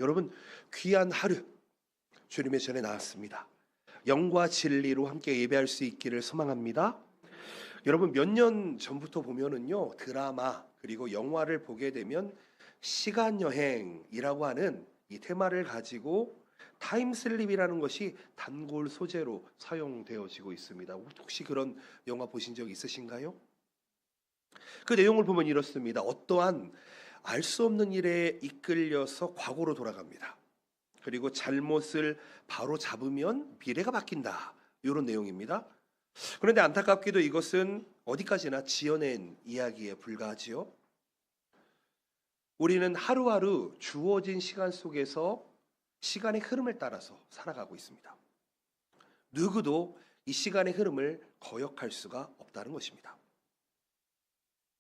여러분, 귀한 하루 주님의 전에 나왔습니다. 영과 진리로 함께 예배할 수 있기를 소망합니다. 여러분, 몇 년 전부터 보면은요, 드라마 그리고 영화를 보게 되면 시간 여행이라고 하는 이 테마를 가지고 타임슬립이라는 것이 단골 소재로 사용되어지고 있습니다. 혹시 그런 영화 보신 적 있으신가요? 그 내용을 보면 이렇습니다. 어떠한 알 수 없는 일에 이끌려서 과거로 돌아갑니다. 그리고 잘못을 바로 잡으면 미래가 바뀐다. 이런 내용입니다. 그런데 안타깝게도 이것은 어디까지나 지어낸 이야기에 불과하지요. 우리는 하루하루 주어진 시간 속에서 시간의 흐름을 따라서 살아가고 있습니다. 누구도 이 시간의 흐름을 거역할 수가 없다는 것입니다.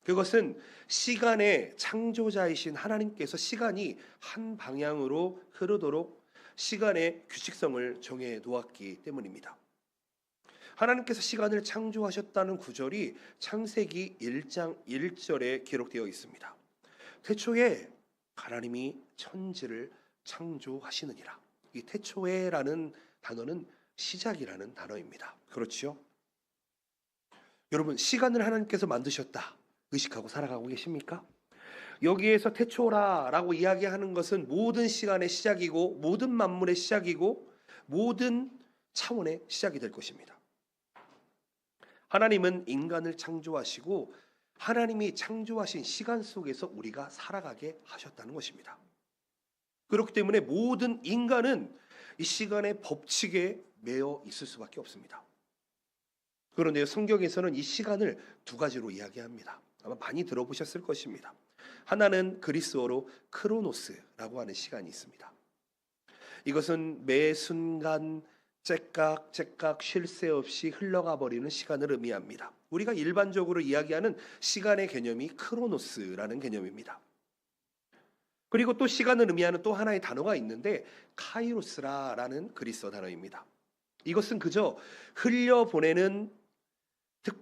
그것은 시간의 창조자이신 하나님께서 시간이 한 방향으로 흐르도록 시간의 규칙성을 정해 놓았기 때문입니다. 하나님께서 시간을 창조하셨다는 구절이 창세기 1장 1절에 기록되어 있습니다. 태초에 하나님이 천지를 창조하시느니라. 이 태초에라는 단어는 시작이라는 단어입니다. 그렇지요? 여러분, 시간을 하나님께서 만드셨다 의식하고 살아가고 계십니까? 여기에서 태초라라고 이야기하는 것은 모든 시간의 시작이고 모든 만물의 시작이고 모든 차원의 시작이 될 것입니다. 하나님은 인간을 창조하시고 하나님이 창조하신 시간 속에서 우리가 살아가게 하셨다는 것입니다. 그렇기 때문에 모든 인간은 이 시간의 법칙에 매여 있을 수밖에 없습니다. 그런데 성경에서는 이 시간을 두 가지로 이야기합니다. 아마 많이 들어보셨을 것입니다. 하나는 그리스어로 크로노스라고 하는 시간이 있습니다. 이것은 매 순간 째깍째깍 쉴 새 없이 흘러가 버리는 시간을 의미합니다. 우리가 일반적으로 이야기하는 시간의 개념이 크로노스라는 개념입니다. 그리고 또 시간을 의미하는 또 하나의 단어가 있는데 카이로스라는 그리스어 단어입니다. 이것은 그저 흘려보내는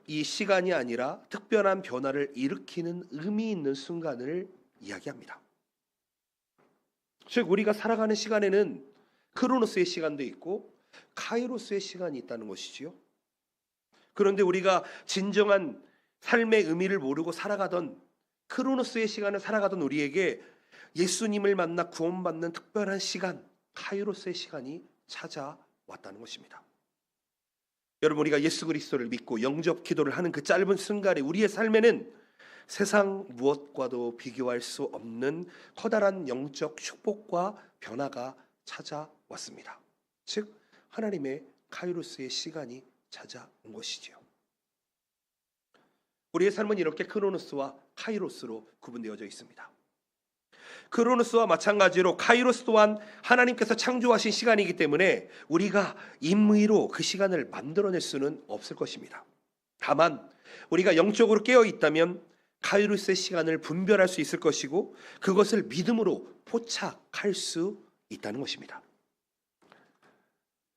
이 시간이 아니라 특별한 변화를 일으키는 의미 있는 순간을 이야기합니다. 즉 우리가 살아가는 시간에는 크로노스의 시간도 있고 카이로스의 시간이 있다는 것이지요. 그런데 우리가 진정한 삶의 의미를 모르고 살아가던 크로노스의 시간을 살아가던 우리에게 예수님을 만나 구원받는 특별한 시간, 카이로스의 시간이 찾아왔다는 것입니다. 여러분, 우리가 예수 그리스도를 믿고 영접 기도를 하는 그 짧은 순간에 우리의 삶에는 세상 무엇과도 비교할 수 없는 커다란 영적 축복과 변화가 찾아왔습니다. 즉 하나님의 카이로스의 시간이 찾아온 것이지요. 우리의 삶은 이렇게 크로노스와 카이로스로 구분되어져 있습니다. 크로노스와 마찬가지로 카이로스 또한 하나님께서 창조하신 시간이기 때문에 우리가 임의로 그 시간을 만들어낼 수는 없을 것입니다. 다만 우리가 영적으로 깨어 있다면 카이로스의 시간을 분별할 수 있을 것이고 그것을 믿음으로 포착할 수 있다는 것입니다.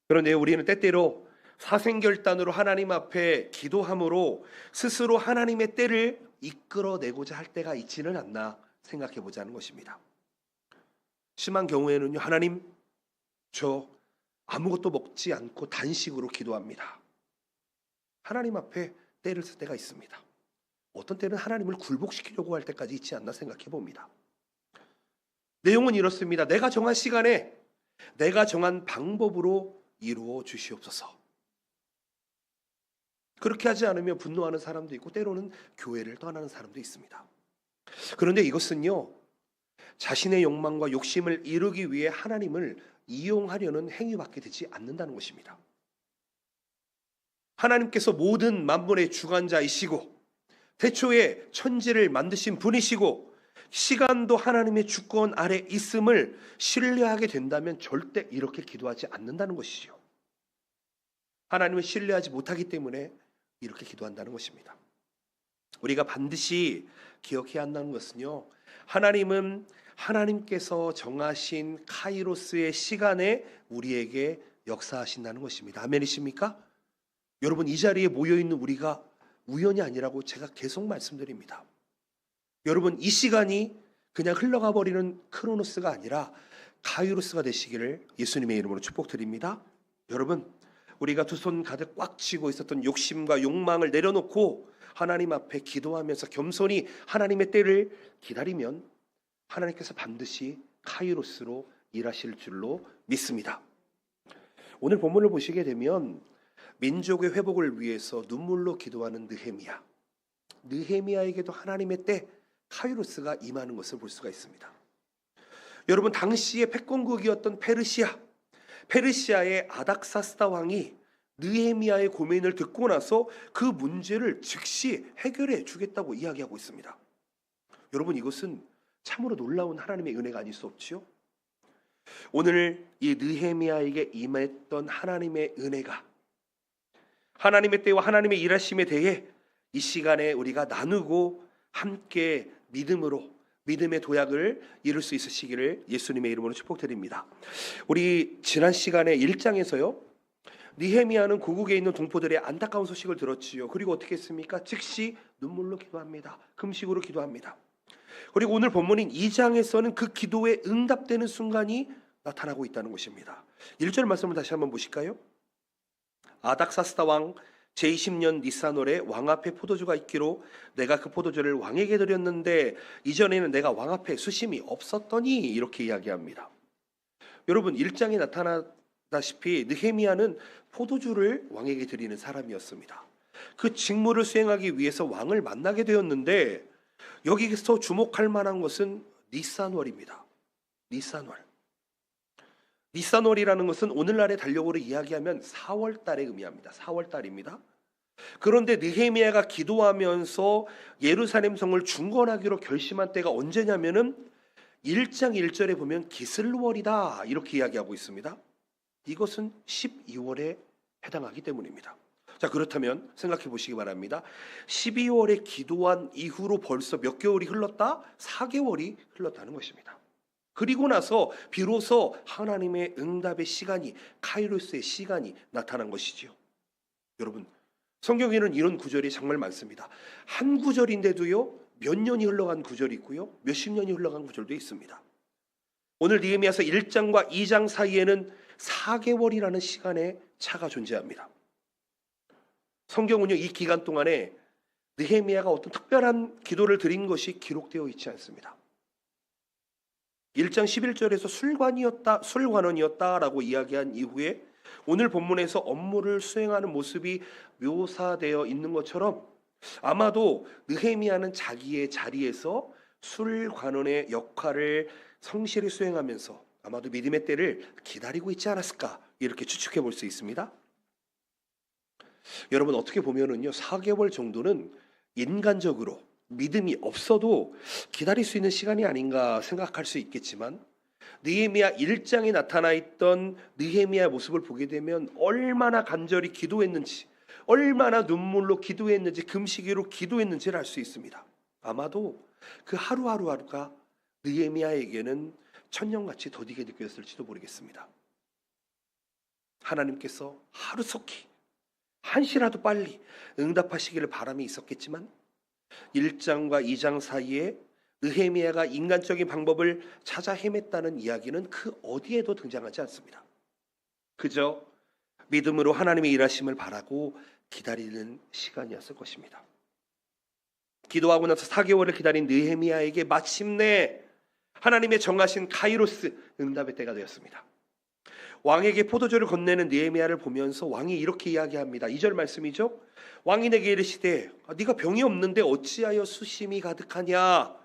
그런데 우리는 때때로 사생결단으로 하나님 앞에 기도함으로 스스로 하나님의 때를 이끌어내고자 할 때가 있지는 않나 생각해 보자는 것입니다. 심한 경우에는요, 하나님, 저 아무것도 먹지 않고 단식으로 기도합니다. 하나님 앞에 때를 쓸 때가 있습니다. 어떤 때는 하나님을 굴복시키려고 할 때까지 있지 않나 생각해 봅니다. 내용은 이렇습니다. 내가 정한 시간에 내가 정한 방법으로 이루어 주시옵소서. 그렇게 하지 않으면 분노하는 사람도 있고 때로는 교회를 떠나는 사람도 있습니다. 그런데 이것은요, 자신의 욕망과 욕심을 이루기 위해 하나님을 이용하려는 행위밖에 되지 않는다는 것입니다. 하나님께서 모든 만물의 주관자이시고 태초에 천지를 만드신 분이시고 시간도 하나님의 주권 아래 있음을 신뢰하게 된다면 절대 이렇게 기도하지 않는다는 것이죠. 하나님을 신뢰하지 못하기 때문에 이렇게 기도한다는 것입니다. 우리가 반드시 기억해야 한다는 것은요, 하나님은 하나님께서 정하신 카이로스의 시간에 우리에게 역사하신다는 것입니다. 아멘이십니까? 여러분, 이 자리에 모여있는 우리가 우연이 아니라고 제가 계속 말씀드립니다. 여러분, 이 시간이 그냥 흘러가 버리는 크로노스가 아니라 카이로스가 되시기를 예수님의 이름으로 축복드립니다. 여러분, 우리가 두 손 가득 꽉 쥐고 있었던 욕심과 욕망을 내려놓고 하나님 앞에 기도하면서 겸손히 하나님의 때를 기다리면 하나님께서 반드시 카이로스로 일하실 줄로 믿습니다. 오늘 본문을 보시게 되면 민족의 회복을 위해서 눈물로 기도하는 느헤미야에게도 하나님의 때 카이로스가 임하는 것을 볼 수가 있습니다. 여러분, 당시의 패권국이었던 페르시아의 아닥사스다 왕이 느헤미야의 고민을 듣고 나서 그 문제를 즉시 해결해 주겠다고 이야기하고 있습니다. 여러분, 이것은 참으로 놀라운 하나님의 은혜가 아닐 수 없지요. 오늘 이 느헤미야에게 임했던 하나님의 은혜가 하나님의 때와 하나님의 일하심에 대해 이 시간에 우리가 나누고 함께 믿음의 도약을 이룰 수 있으시기를 예수님의 이름으로 축복드립니다. 우리 지난 시간에 1장에서요, 느헤미야는 고국에 있는 동포들의 안타까운 소식을 들었지요. 그리고 어떻게 했습니까? 즉시 눈물로 기도합니다. 금식으로 기도합니다. 그리고 오늘 본문인 2장에서는 그 기도에 응답되는 순간이 나타나고 있다는 것입니다. 1절 말씀을 다시 한번 보실까요? 아닥사스다 왕 제20년 니산월에 왕 앞에 포도주가 있기로 내가 그 포도주를 왕에게 드렸는데 이전에는 내가 왕 앞에 수심이 없었더니, 이렇게 이야기합니다. 여러분, 1장에 나타나다시피 느헤미야는 포도주를 왕에게 드리는 사람이었습니다. 그 직무를 수행하기 위해서 왕을 만나게 되었는데 여기서 주목할 만한 것은 니산월입니다. 니산월이라는 것은 오늘날의 달력으로 이야기하면 4월 달에 의미합니다. 4월 달입니다. 그런데 느헤미야가 기도하면서 예루살렘 성을 중건하기로 결심한 때가 언제냐면은 1장 1절에 보면 기슬월이다, 이렇게 이야기하고 있습니다. 이것은 12월에 해당하기 때문입니다. 자, 그렇다면 생각해 보시기 바랍니다. 12월에 기도한 이후로 벌써 몇 개월이 흘렀다? 4개월이 흘렀다는 것입니다. 그리고 나서 비로소 하나님의 응답의 시간이, 카이로스의 시간이 나타난 것이지요. 여러분, 성경에는 이런 구절이 정말 많습니다. 한 구절인데도요, 몇 년이 흘러간 구절이 있고요, 몇십 년이 흘러간 구절도 있습니다. 오늘 느헤미야서 1장과 2장 사이에는 4개월이라는 시간의 차가 존재합니다. 성경은요, 이 기간 동안에 느헤미야가 어떤 특별한 기도를 드린 것이 기록되어 있지 않습니다. 1장 11절에서 술관원이었다라고 이야기한 이후에 오늘 본문에서 업무를 수행하는 모습이 묘사되어 있는 것처럼 아마도 느헤미야는 자기의 자리에서 술관원의 역할을 성실히 수행하면서 아마도 믿음의 때를 기다리고 있지 않았을까, 이렇게 추측해 볼 수 있습니다. 여러분, 어떻게 보면은요, 4개월 정도는 인간적으로 믿음이 없어도 기다릴 수 있는 시간이 아닌가 생각할 수 있겠지만, 느헤미야 1장에 나타나 있던 느헤미야의 모습을 보게 되면 얼마나 간절히 기도했는지, 얼마나 눈물로 기도했는지, 금식으로 기도했는지를 알 수 있습니다. 아마도 그 하루하루가 느헤미야에게는 천년같이 더디게 느껴졌을지도 모르겠습니다. 하나님께서 하루속히 한시라도 빨리 응답하시기를 바람이 있었겠지만 1장과 2장 사이에 느헤미야가 인간적인 방법을 찾아 헤맸다는 이야기는 그 어디에도 등장하지 않습니다. 그저 믿음으로 하나님의 일하심을 바라고 기다리는 시간이었을 것입니다. 기도하고 나서 4개월을 기다린 느헤미야에게 마침내 하나님의 정하신 카이로스 응답의 때가 되었습니다. 왕에게 포도주를 건네는 느헤미야를 보면서 왕이 이렇게 이야기합니다. 2절 말씀이죠. 왕이 내게 이르시되 네가 병이 없는데 어찌하여 수심이 가득하냐?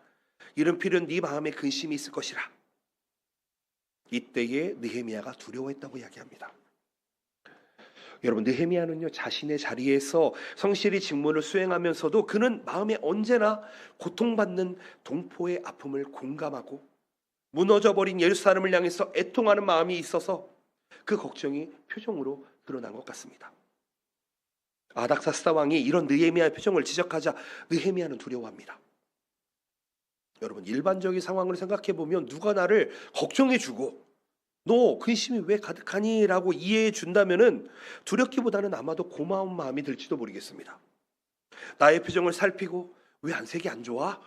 이런 필은 네 마음에 근심이 있을 것이라. 이때에 느헤미야가 두려워했다고 이야기합니다. 여러분, 느헤미야는요, 자신의 자리에서 성실히 직무를 수행하면서도 그는 마음에 언제나 고통받는 동포의 아픔을 공감하고 무너져버린 예루살렘을 향해서 애통하는 마음이 있어서 그 걱정이 표정으로 드러난 것 같습니다. 아닥사스다 왕이 이런 느헤미야의 표정을 지적하자 느헤미야는 두려워합니다. 여러분, 일반적인 상황을 생각해 보면 누가 나를 걱정해주고 너 근심이 왜 가득하니? 라고 이해해 준다면은 두렵기보다는 아마도 고마운 마음이 들지도 모르겠습니다. 나의 표정을 살피고 왜 안색이 안 좋아?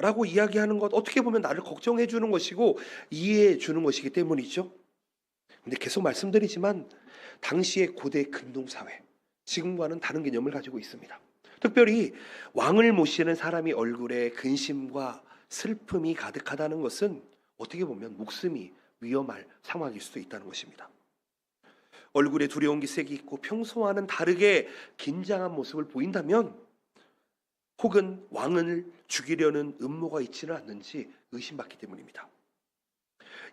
라고 이야기하는 것, 어떻게 보면 나를 걱정해 주는 것이고 이해해 주는 것이기 때문이죠. 근데 계속 말씀드리지만 당시의 고대 근동사회, 지금과는 다른 개념을 가지고 있습니다. 특별히 왕을 모시는 사람이 얼굴에 근심과 슬픔이 가득하다는 것은 어떻게 보면 목숨이 위험할 상황일 수도 있다는 것입니다. 얼굴에 두려운 기색이 있고 평소와는 다르게 긴장한 모습을 보인다면, 혹은 왕을 죽이려는 음모가 있지는 않는지 의심받기 때문입니다.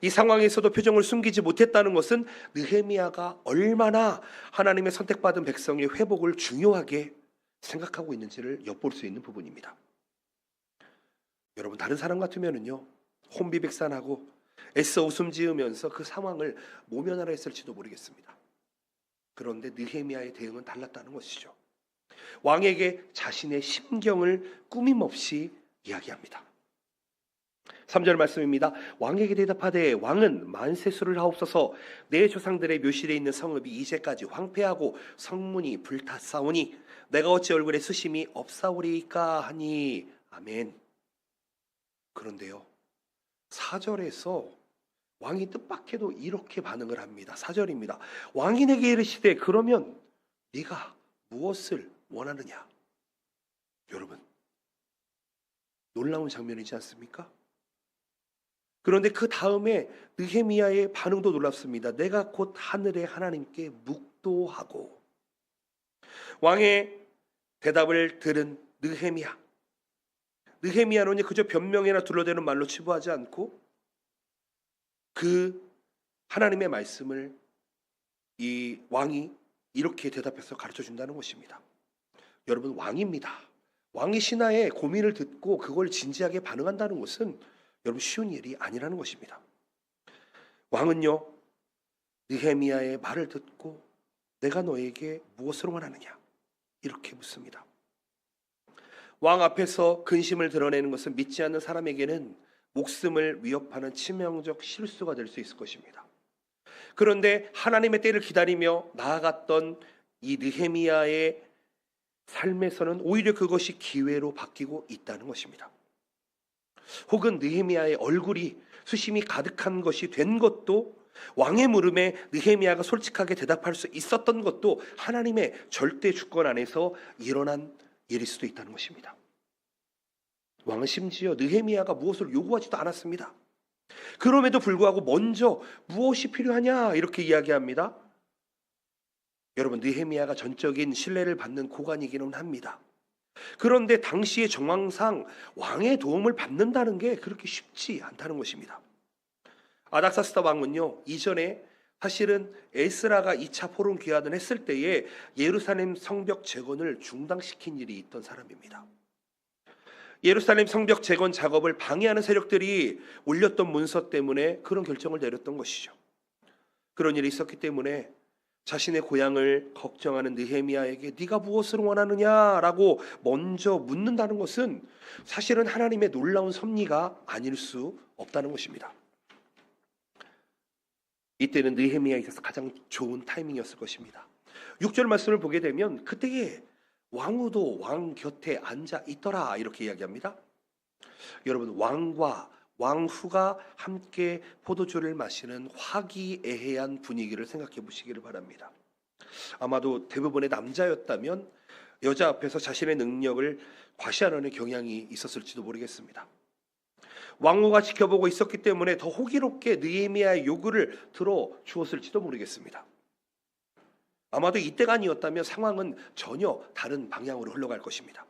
이 상황에서도 표정을 숨기지 못했다는 것은 느헤미야가 얼마나 하나님의 선택받은 백성의 회복을 중요하게 생각하고 있는지를 엿볼 수 있는 부분입니다. 여러분, 다른 사람 같으면은요, 혼비백산하고 애써 웃음 지으면서 그 상황을 모면하려 했을지도 모르겠습니다. 그런데 느헤미야의 대응은 달랐다는 것이죠. 왕에게 자신의 심경을 꾸밈없이 이야기합니다. 3절 말씀입니다. 왕에게 대답하되 왕은 만세수를 하옵소서. 내 조상들의 묘실에 있는 성읍이 이제까지 황폐하고 성문이 불탔사오니 내가 어찌 얼굴에 수심이 없사오리이까 하니. 아멘. 그런데요, 4절에서 왕이 뜻밖에도 이렇게 반응을 합니다. 4절입니다. 왕이 내게 이르시되 그러면 네가 무엇을 원하느냐. 여러분, 놀라운 장면이지 않습니까? 그런데 그 다음에 느헤미야의 반응도 놀랍습니다. 내가 곧 하늘의 하나님께 묵도하고. 왕의 대답을 들은 느헤미야는 그저 변명이나 둘러대는 말로 치부하지 않고 그 하나님의 말씀을 이 왕이 이렇게 대답해서 가르쳐 준다는 것입니다. 여러분, 왕입니다. 왕이 신하의 고민을 듣고 그걸 진지하게 반응한다는 것은 여러분 쉬운 일이 아니라는 것입니다. 왕은요, 느헤미야의 말을 듣고 내가 너에게 무엇을 원하느냐 이렇게 묻습니다. 왕 앞에서 근심을 드러내는 것은 믿지 않는 사람에게는 목숨을 위협하는 치명적 실수가 될 수 있을 것입니다. 그런데 하나님의 때를 기다리며 나아갔던 이 느헤미야의 삶에서는 오히려 그것이 기회로 바뀌고 있다는 것입니다. 혹은 느헤미야의 얼굴이 수심이 가득한 것이 된 것도, 왕의 물음에 느헤미야가 솔직하게 대답할 수 있었던 것도 하나님의 절대 주권 안에서 일어난 일일 수도 있다는 것입니다. 왕은 심지어 느헤미야가 무엇을 요구하지도 않았습니다. 그럼에도 불구하고 먼저 무엇이 필요하냐 이렇게 이야기합니다. 여러분, 느헤미야가 전적인 신뢰를 받는 고관이기는 합니다. 그런데 당시의 정황상 왕의 도움을 받는다는 게 그렇게 쉽지 않다는 것입니다. 아닥사스다 왕은요, 이전에 사실은 에스라가 2차 포로 귀환을 했을 때에 예루살렘 성벽 재건을 중단시킨 일이 있던 사람입니다. 예루살렘 성벽 재건 작업을 방해하는 세력들이 올렸던 문서 때문에 그런 결정을 내렸던 것이죠. 그런 일이 있었기 때문에 자신의 고향을 걱정하는 느헤미야에게 네가 무엇을 원하느냐라고 먼저 묻는다는 것은 사실은 하나님의 놀라운 섭리가 아닐 수 없다는 것입니다. 이때는 느헤미야에 있어서 가장 좋은 타이밍이었을 것입니다. 6절 말씀을 보게 되면 그때에 왕후도 왕 곁에 앉아 있더라 이렇게 이야기합니다. 여러분, 왕과 왕후가 함께 포도주를 마시는 화기애애한 분위기를 생각해 보시기를 바랍니다. 아마도 대부분의 남자였다면 여자 앞에서 자신의 능력을 과시하려는 경향이 있었을지도 모르겠습니다. 왕후가 지켜보고 있었기 때문에 더 호기롭게 느헤미야의 요구를 들어주었을지도 모르겠습니다. 아마도 이때가 아니었다면 상황은 전혀 다른 방향으로 흘러갈 것입니다.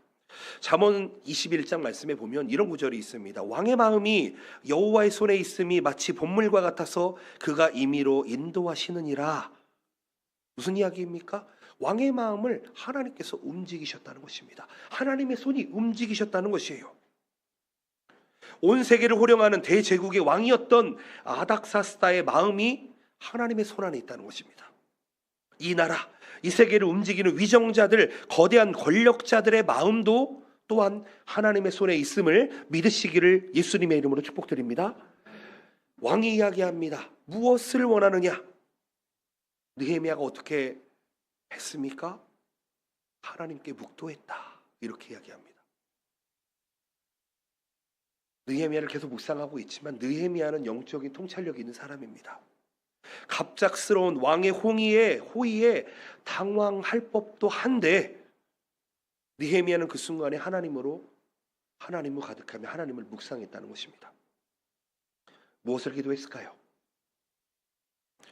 잠언 21장 말씀에 보면 이런 구절이 있습니다. 왕의 마음이 여호와의 손에 있음이 마치 봇물과 같아서 그가 임의로 인도하시느니라. 무슨 이야기입니까? 왕의 마음을 하나님께서 움직이셨다는 것입니다. 하나님의 손이 움직이셨다는 것이에요. 온 세계를 호령하는 대제국의 왕이었던 아닥사스다의 마음이 하나님의 손 안에 있다는 것입니다. 이 나라, 이 세계를 움직이는 위정자들, 거대한 권력자들의 마음도 또한 하나님의 손에 있음을 믿으시기를 예수님의 이름으로 축복드립니다. 왕이 이야기합니다. 무엇을 원하느냐? 느헤미야가 어떻게 했습니까? 하나님께 묵도했다 이렇게 이야기합니다. 느헤미야를 계속 묵상하고 있지만 느헤미야는 영적인 통찰력이 있는 사람입니다. 갑작스러운 왕의 호의에 당황할 법도 한데 느헤미야는 그 순간에 하나님으로 가득하며 하나님을 묵상했다는 것입니다. 무엇을 기도했을까요?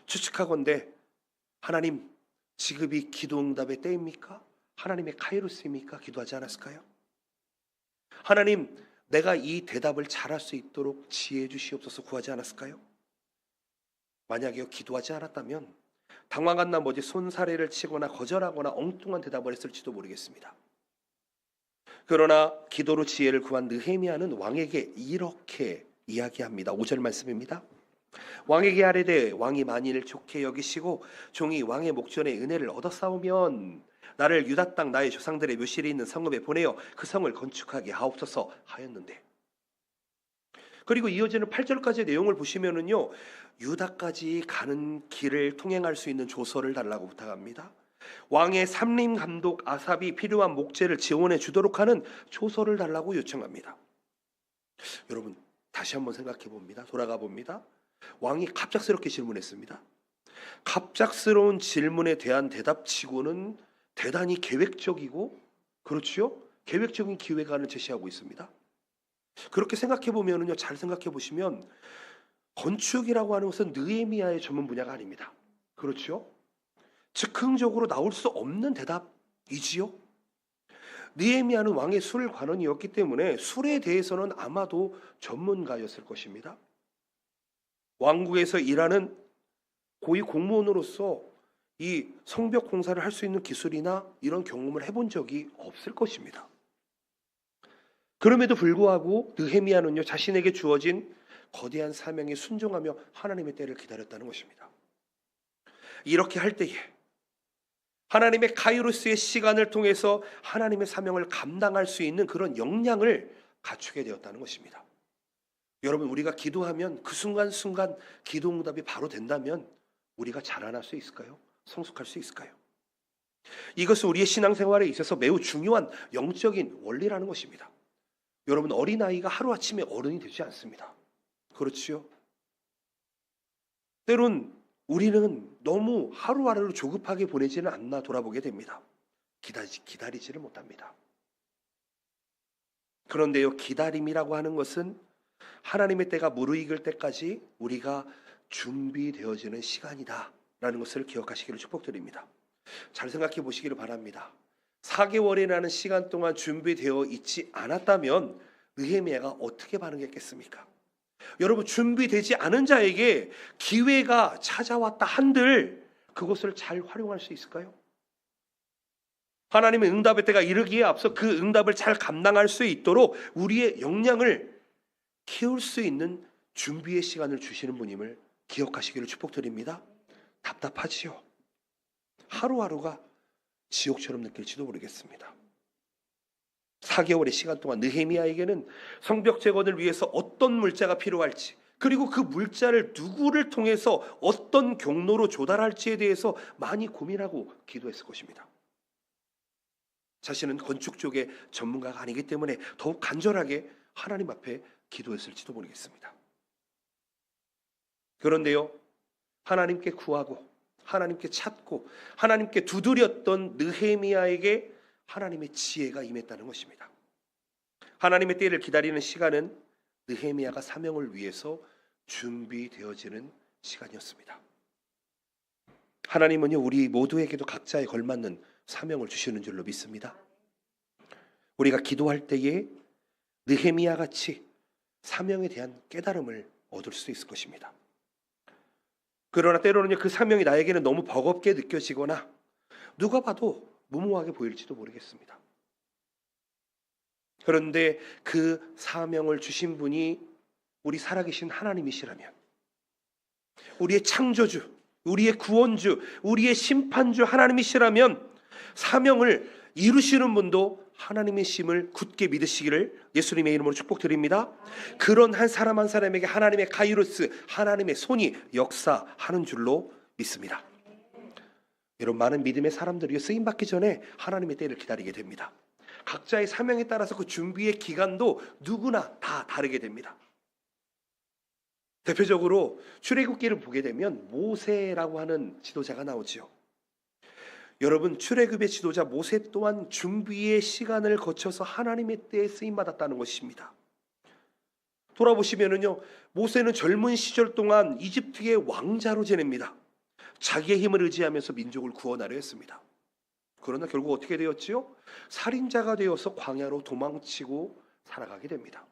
추측하건대 하나님, 지금이 기도응답의 때입니까? 하나님의 카이로스입니까? 기도하지 않았을까요? 하나님, 내가 이 대답을 잘할 수 있도록 지혜해 주시옵소서 구하지 않았을까요? 만약에 기도하지 않았다면 당황한 나머지 손사래를 치거나 거절하거나 엉뚱한 대답을 했을지도 모르겠습니다. 그러나 기도로 지혜를 구한 느헤미야는 왕에게 이렇게 이야기합니다. 5절 말씀입니다. 왕에게 아뢰되 왕이 만일 좋게 여기시고 종이 왕의 목전에 은혜를 얻었사오면 나를 유다 땅 나의 조상들의 묘실이 있는 성읍에 보내어 그 성을 건축하게 하옵소서 하였는데, 그리고 이어지는 8절까지의 내용을 보시면은요, 유다까지 가는 길을 통행할 수 있는 조서를 달라고 부탁합니다. 왕의 삼림 감독 아삽이 필요한 목재를 지원해 주도록 하는 조서를 달라고 요청합니다. 여러분, 다시 한번 생각해 봅니다. 돌아가 봅니다. 왕이 갑작스럽게 질문했습니다. 갑작스러운 질문에 대한 대답치고는 대단히 계획적이고, 그렇죠? 계획적인 기획안을 제시하고 있습니다. 그렇게 생각해 보면은요, 잘 생각해 보시면 건축이라고 하는 것은 느헤미야의 전문 분야가 아닙니다. 그렇죠? 즉흥적으로 나올 수 없는 대답이지요. 느헤미야는 왕의 술 관원이었기 때문에 술에 대해서는 아마도 전문가였을 것입니다. 왕국에서 일하는 고위 공무원으로서 이 성벽 공사를 할 수 있는 기술이나 이런 경험을 해본 적이 없을 것입니다. 그럼에도 불구하고 느헤미야는요, 자신에게 주어진 거대한 사명에 순종하며 하나님의 때를 기다렸다는 것입니다. 이렇게 할 때에 하나님의 카이로스의 시간을 통해서 하나님의 사명을 감당할 수 있는 그런 역량을 갖추게 되었다는 것입니다. 여러분, 우리가 기도하면 그 순간순간 기도 응답이 바로 된다면 우리가 자라날 수 있을까요? 성숙할 수 있을까요? 이것은 우리의 신앙생활에 있어서 매우 중요한 영적인 원리라는 것입니다. 여러분, 어린아이가 하루아침에 어른이 되지 않습니다. 그렇지요? 때론 우리는 너무 하루하루를 조급하게 보내지는 않나 돌아보게 됩니다. 기다리지를 못합니다. 그런데요, 기다림이라고 하는 것은 하나님의 때가 무르익을 때까지 우리가 준비되어지는 시간이다 라는 것을 기억하시기를 축복드립니다. 잘 생각해 보시기를 바랍니다. 4개월이라는 시간 동안 준비되어 있지 않았다면 느헤미야가 어떻게 반응했겠습니까? 여러분, 준비되지 않은 자에게 기회가 찾아왔다 한들 그것을 잘 활용할 수 있을까요? 하나님의 응답의 때가 이르기에 앞서 그 응답을 잘 감당할 수 있도록 우리의 역량을 키울 수 있는 준비의 시간을 주시는 분임을 기억하시기를 축복드립니다. 답답하지요? 하루하루가 지옥처럼 느낄지도 모르겠습니다. 4개월의 시간 동안 느헤미야에게는 성벽 재건을 위해서 어떤 물자가 필요할지, 그리고 그 물자를 누구를 통해서 어떤 경로로 조달할지에 대해서 많이 고민하고 기도했을 것입니다. 자신은 건축 쪽의 전문가가 아니기 때문에 더욱 간절하게 하나님 앞에 기도했을지도 모르겠습니다. 그런데요, 하나님께 구하고 하나님께 찾고 하나님께 두드렸던 느헤미야에게 하나님의 지혜가 임했다는 것입니다. 하나님의 때를 기다리는 시간은 느헤미야가 사명을 위해서 준비되어지는 시간이었습니다. 하나님은요, 우리 모두에게도 각자에 걸맞는 사명을 주시는 줄로 믿습니다. 우리가 기도할 때에 느헤미야 같이 사명에 대한 깨달음을 얻을 수 있을 것입니다. 그러나 때로는요, 그 사명이 나에게는 너무 버겁게 느껴지거나 누가 봐도 무모하게 보일지도 모르겠습니다. 그런데 그 사명을 주신 분이 우리 살아계신 하나님이시라면, 우리의 창조주, 우리의 구원주, 우리의 심판주 하나님이시라면 사명을 이루시는 분도 하나님의 심을 굳게 믿으시기를 예수님의 이름으로 축복드립니다. 그런 한 사람 한 사람에게 하나님의 카이로스, 하나님의 손이 역사하는 줄로 믿습니다. 여러분, 많은 믿음의 사람들이 쓰임받기 전에 하나님의 때를 기다리게 됩니다. 각자의 사명에 따라서 그 준비의 기간도 누구나 다 다르게 됩니다. 대표적으로 출애굽기를 보게 되면 모세라고 하는 지도자가 나오지요. 여러분, 출애굽의 지도자 모세 또한 준비의 시간을 거쳐서 하나님의 때에 쓰임 받았다는 것입니다. 돌아보시면은요, 모세는 젊은 시절 동안 이집트의 왕자로 지냅니다. 자기의 힘을 의지하면서 민족을 구원하려 했습니다. 그러나 결국 어떻게 되었지요? 살인자가 되어서 광야로 도망치고 살아가게 됩니다.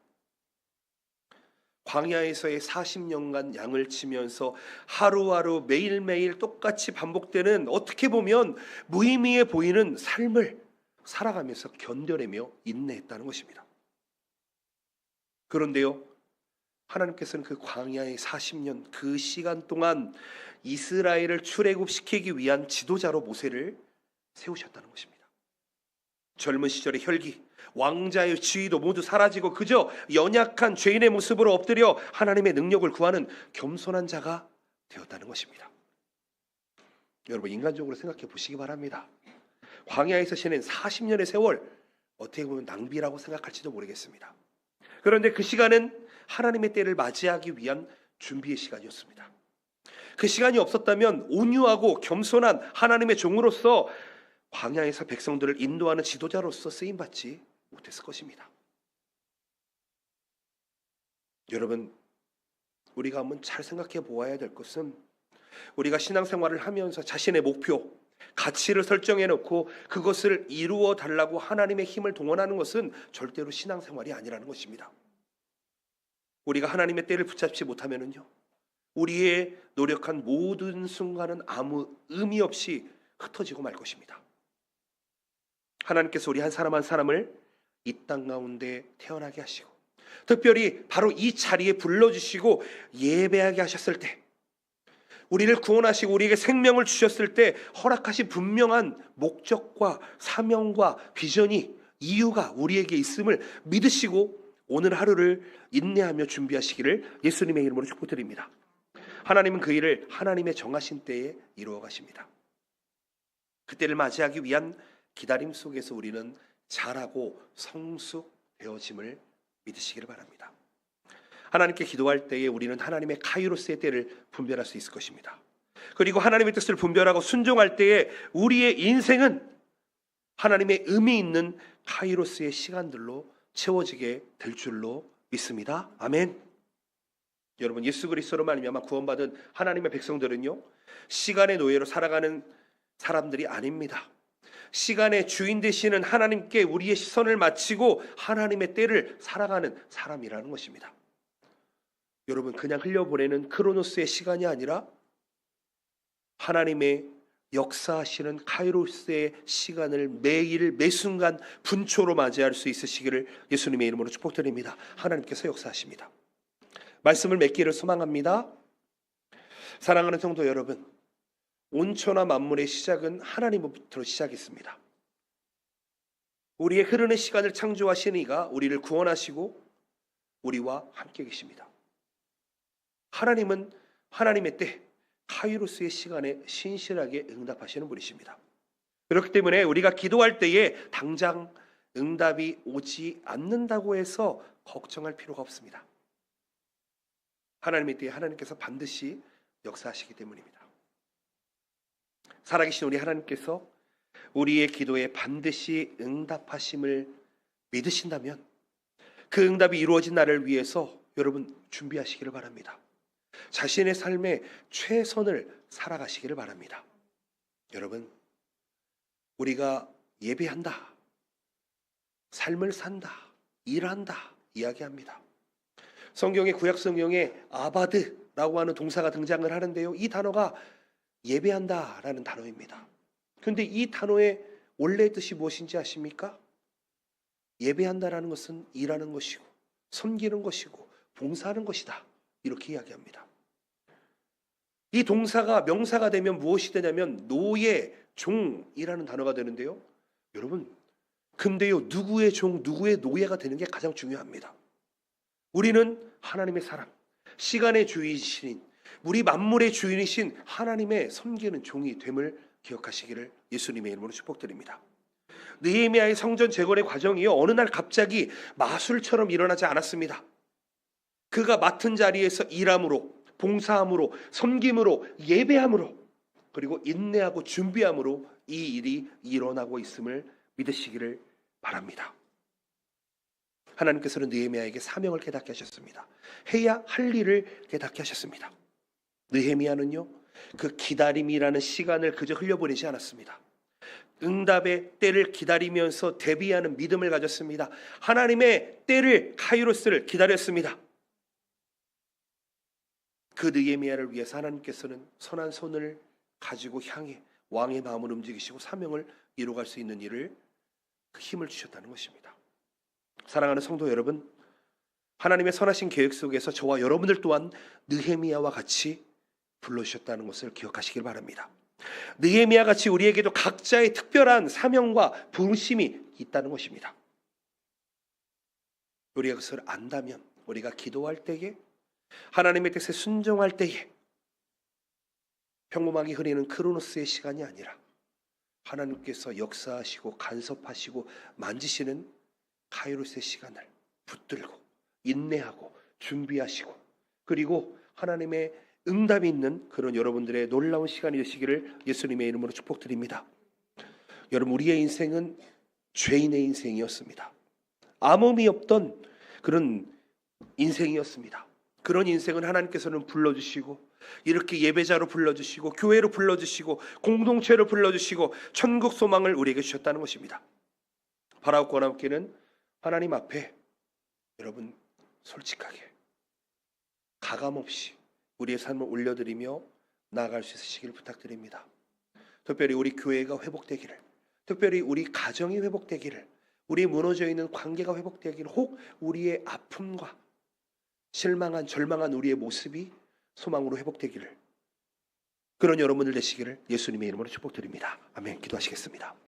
광야에서의 40년간 양을 치면서 하루하루 매일매일 똑같이 반복되는, 어떻게 보면 무의미해 보이는 삶을 살아가면서 견뎌내며 인내했다는 것입니다. 그런데요, 하나님께서는 그 광야의 40년, 그 시간 동안 이스라엘을 출애굽시키기 위한 지도자로 모세를 세우셨다는 것입니다. 젊은 시절의 혈기, 왕자의 지위도 모두 사라지고 그저 연약한 죄인의 모습으로 엎드려 하나님의 능력을 구하는 겸손한 자가 되었다는 것입니다. 여러분, 인간적으로 생각해 보시기 바랍니다. 광야에서 지낸 40년의 세월, 어떻게 보면 낭비라고 생각할지도 모르겠습니다. 그런데 그 시간은 하나님의 때를 맞이하기 위한 준비의 시간이었습니다. 그 시간이 없었다면 온유하고 겸손한 하나님의 종으로서 광야에서 백성들을 인도하는 지도자로서 쓰임받지 못했을 것입니다. 여러분, 우리가 한번 잘 생각해 보아야 될 것은, 우리가 신앙생활을 하면서 자신의 목표, 가치를 설정해 놓고 그것을 이루어 달라고 하나님의 힘을 동원하는 것은 절대로 신앙생활이 아니라는 것입니다. 우리가 하나님의 때를 붙잡지 못하면은요, 우리의 노력한 모든 순간은 아무 의미 없이 흩어지고 말 것입니다. 하나님께서 우리 한 사람 한 사람을 이 땅 가운데 태어나게 하시고, 특별히 바로 이 자리에 불러주시고 예배하게 하셨을 때, 우리를 구원하시고 우리에게 생명을 주셨을 때 허락하신 분명한 목적과 사명과 비전이, 이유가 우리에게 있음을 믿으시고 오늘 하루를 인내하며 준비하시기를 예수님의 이름으로 축복드립니다. 하나님은 그 일을 하나님의 정하신 때에 이루어 가십니다. 그때를 맞이하기 위한 기다림 속에서 우리는 자라고 성숙되어짐을 믿으시기를 바랍니다. 하나님께 기도할 때에 우리는 하나님의 카이로스의 때를 분별할 수 있을 것입니다. 그리고 하나님의 뜻을 분별하고 순종할 때에 우리의 인생은 하나님의 의미 있는 카이로스의 시간들로 채워지게 될 줄로 믿습니다. 아멘. 여러분, 예수 그리스도로 말미암아 구원받은 하나님의 백성들은요, 시간의 노예로 살아가는 사람들이 아닙니다. 시간의 주인 되시는 하나님께 우리의 시선을 맞추고 하나님의 때를 살아가는 사람이라는 것입니다. 여러분, 그냥 흘려보내는 크로노스의 시간이 아니라 하나님의 역사하시는 카이로스의 시간을 매일 매순간 분초로 맞이할 수 있으시기를 예수님의 이름으로 축복드립니다. 하나님께서 역사하십니다. 말씀을 맺기를 소망합니다. 사랑하는 성도 여러분, 온천하 만물의 시작은 하나님으로부터 시작했습니다. 우리의 흐르는 시간을 창조하신 이가 우리를 구원하시고 우리와 함께 계십니다. 하나님은 하나님의 때, 카이로스의 시간에 신실하게 응답하시는 분이십니다. 그렇기 때문에 우리가 기도할 때에 당장 응답이 오지 않는다고 해서 걱정할 필요가 없습니다. 하나님의 때에 하나님께서 반드시 역사하시기 때문입니다. 살아계신 우리 하나님께서 우리의 기도에 반드시 응답하심을 믿으신다면 그 응답이 이루어진 날을 위해서 여러분 준비하시기를 바랍니다. 자신의 삶에 최선을 살아가시기를 바랍니다. 여러분, 우리가 예배한다, 삶을 산다, 일한다 이야기합니다. 성경의 구약 성경에 아바드라고 하는 동사가 등장을 하는데요, 이 단어가 예배한다라는 단어입니다. 그런데 이 단어의 원래 뜻이 무엇인지 아십니까? 예배한다라는 것은 일하는 것이고 섬기는 것이고 봉사하는 것이다, 이렇게 이야기합니다. 이 동사가 명사가 되면 무엇이 되냐면 노예, 종이라는 단어가 되는데요, 여러분, 근데요, 누구의 종, 누구의 노예가 되는 게 가장 중요합니다. 우리는 하나님의 사람, 시간의 주인이신, 우리 만물의 주인이신 하나님의 섬기는 종이 됨을 기억하시기를 예수님의 이름으로 축복드립니다. 느헤미야의 성전 재건의 과정이요, 어느 날 갑자기 마술처럼 일어나지 않았습니다. 그가 맡은 자리에서 일함으로, 봉사함으로, 섬김으로, 예배함으로, 그리고 인내하고 준비함으로 이 일이 일어나고 있음을 믿으시기를 바랍니다. 하나님께서는 느헤미야에게 사명을 깨닫게 하셨습니다. 해야 할 일을 깨닫게 하셨습니다. 느헤미야는요, 그 기다림이라는 시간을 그저 흘려보내지 않았습니다. 응답의 때를 기다리면서 대비하는 믿음을 가졌습니다. 하나님의 때를, 카이로스를 기다렸습니다. 그 느헤미야를 위해서 하나님께서는 선한 손을 가지고 향해 왕의 마음을 움직이시고 사명을 이루어갈 수 있는 일을, 그 힘을 주셨다는 것입니다. 사랑하는 성도 여러분, 하나님의 선하신 계획 속에서 저와 여러분들 또한 느헤미야와 같이 불러주셨다는 것을 기억하시길 바랍니다. 느헤미야 같이 우리에게도 각자의 특별한 사명과 부르심이 있다는 것입니다. 우리가 그것을 안다면, 우리가 기도할 때에, 하나님의 뜻에 순종할 때에 평범하게 흐리는 크로노스의 시간이 아니라 하나님께서 역사하시고 간섭하시고 만지시는 카이로스의 시간을 붙들고 인내하고 준비하시고, 그리고 하나님의 응답이 있는 그런 여러분들의 놀라운 시간이 되시기를 예수님의 이름으로 축복드립니다. 여러분, 우리의 인생은 죄인의 인생이었습니다. 아무 의미 없던 그런 인생이었습니다. 그런 인생은 하나님께서는 불러주시고, 이렇게 예배자로 불러주시고, 교회로 불러주시고, 공동체로 불러주시고, 천국 소망을 우리에게 주셨다는 것입니다. 바라옵고 원함께는 하나님 앞에 여러분 솔직하게 가감없이 우리의 삶을 올려드리며 나아갈 수 있으시기를 부탁드립니다. 특별히 우리 교회가 회복되기를, 특별히 우리 가정이 회복되기를, 우리 무너져 있는 관계가 회복되기를, 혹 우리의 아픔과 실망한, 절망한 우리의 모습이 소망으로 회복되기를, 그런 여러분들 되시기를 예수님의 이름으로 축복드립니다. 아멘. 기도하시겠습니다.